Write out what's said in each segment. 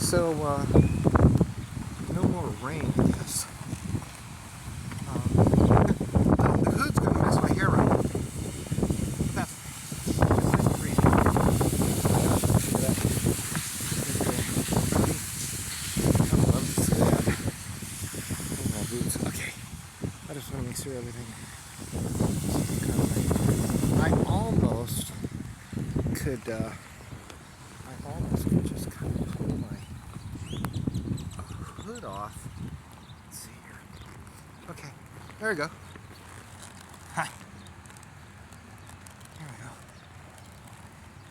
So, no more rain, I guess. The hood's gonna mess my hair up. That's pretty crazy. I love to see that. In my boots. Okay. I just want to make sure everything. I almost could just kind of pull my hood off. Let's see here. Okay, there we go. Hi. There we go.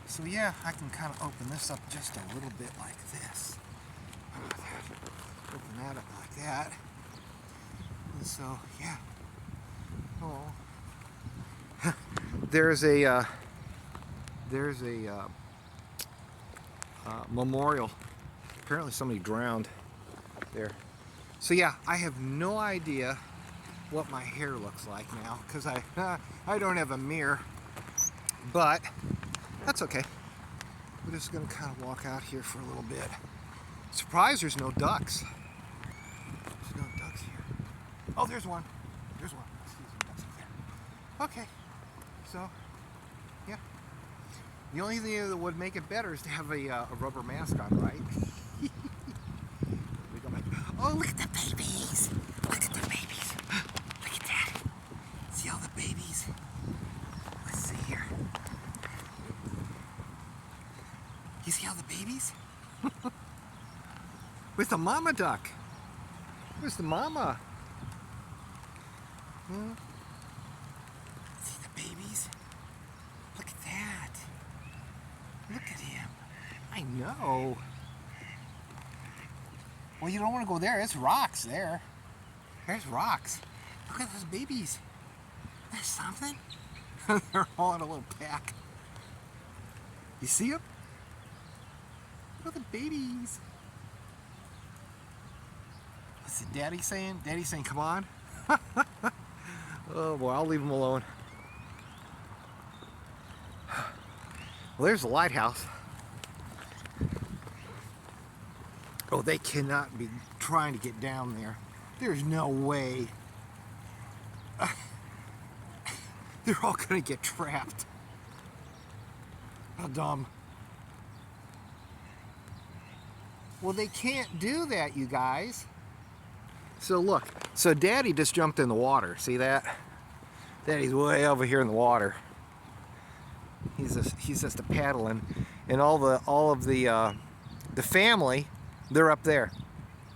So yeah, I can kind of open this up just a little bit like this. How about that? Open that up like that. And so, yeah. Oh. There's a memorial. Apparently somebody drowned there. So yeah, I have no idea what my hair looks like now because I don't have a mirror, but that's okay. We're just gonna kind of walk out here for a little bit. Surprised there's no ducks. There's no ducks here. Oh, there's one. There's one. I see some ducks up there. Okay, so yeah. The only thing that would make it better is to have a rubber mask on, right? We go back. Oh, look at the babies! Look at the babies! Look at that! See all the babies? Let's see here. You see all the babies? With the mama duck. Where's the mama? See the babies? Look at that. Look at him. I know. Well, you don't want to go there. It's rocks there. There's rocks. Look at those babies. There's something. They're all in a little pack. You see them? Look at the babies. What's the daddy saying? Daddy's saying, come on. Oh boy, I'll leave them alone. Well, there's the lighthouse. Oh, they cannot be trying to get down there. There's no way. They're all gonna get trapped. How dumb. Well, they can't do that, you guys. So look, so Daddy just jumped in the water. See that? Daddy's way over here in the water. He's just a paddling, and all of the family, they're up there.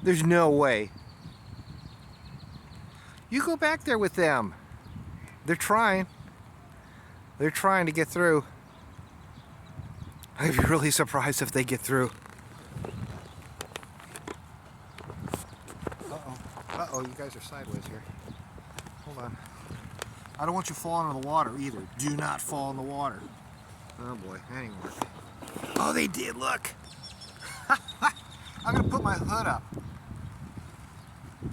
There's no way. You go back there with them. They're trying. They're trying to get through. I'd be really surprised if they get through. Uh-oh, you guys are sideways here. Hold on. I don't want you falling in the water either. Do not fall in the water. Oh boy, that ain't working. Oh, they did, look! I'm gonna put my hood up.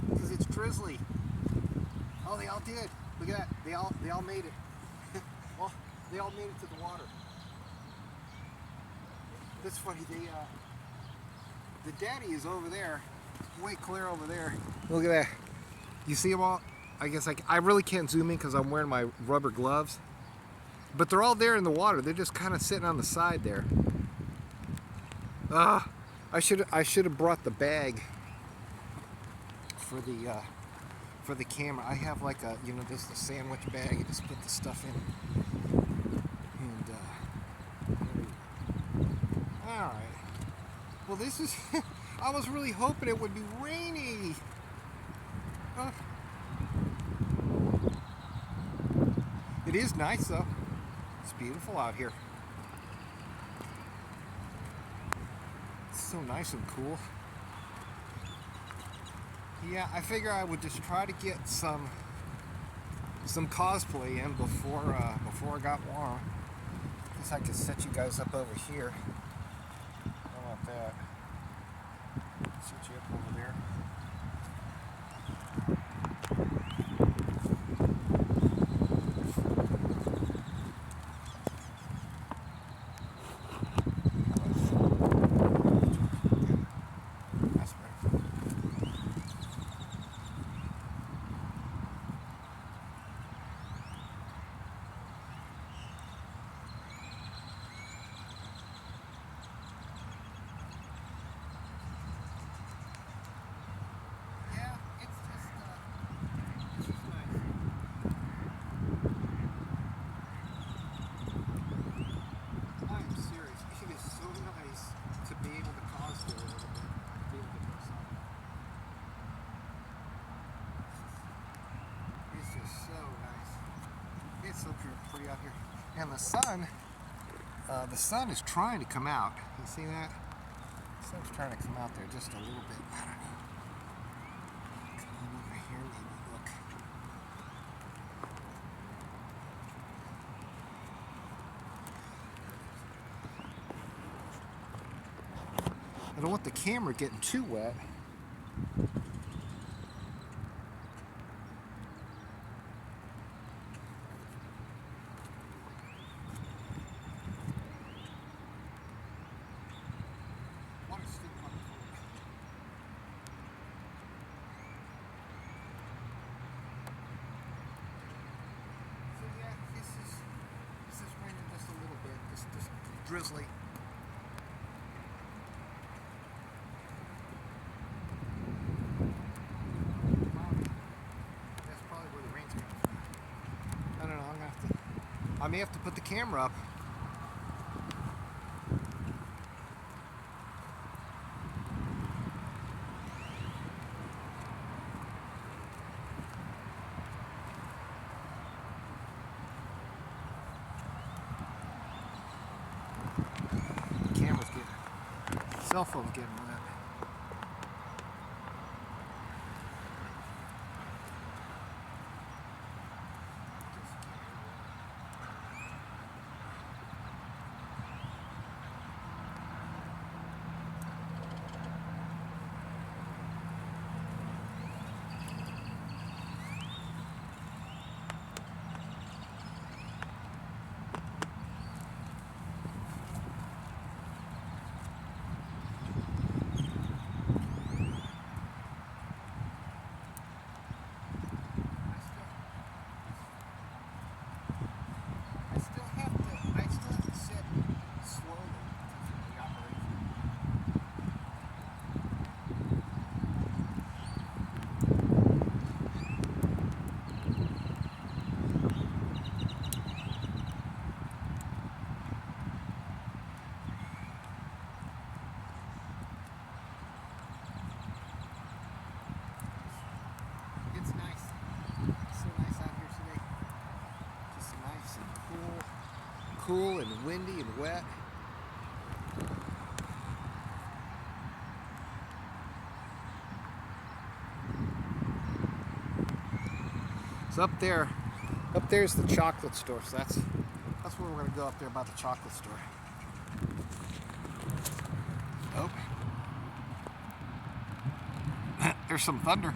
Because it's drizzly. Oh, they all did. Look at that. They all made it. Well, they all made it to the water. That's funny. The daddy is over there, way clear over there. Look at that. You see them all? I guess I really can't zoom in because I'm wearing my rubber gloves. But they're all there in the water. They're just kind of sitting on the side there. I should have brought the bag for the camera. I have like a, just a sandwich bag. You just put the stuff in. And all right. Well, this is. I was really hoping it would be rainy. It is nice though. It's beautiful out here. It's so nice and cool. Yeah, I figure I would just try to get some cosplay in before I got warm. Guess I could set you guys up over here. How about that? Set you up over there. tree out here. And the sun is trying to come out. You see that? The sun's trying to come out there just a little bit. I don't know. Come over here, maybe look. I don't want the camera getting too wet. Drizzly. That's probably where the rain's coming from. I don't know. I may have to put the camera up. Cell phone's getting wet. Cool and windy and wet. So up there's the chocolate store. So that's where we're gonna go, up there by the chocolate store. Oh, there's some thunder.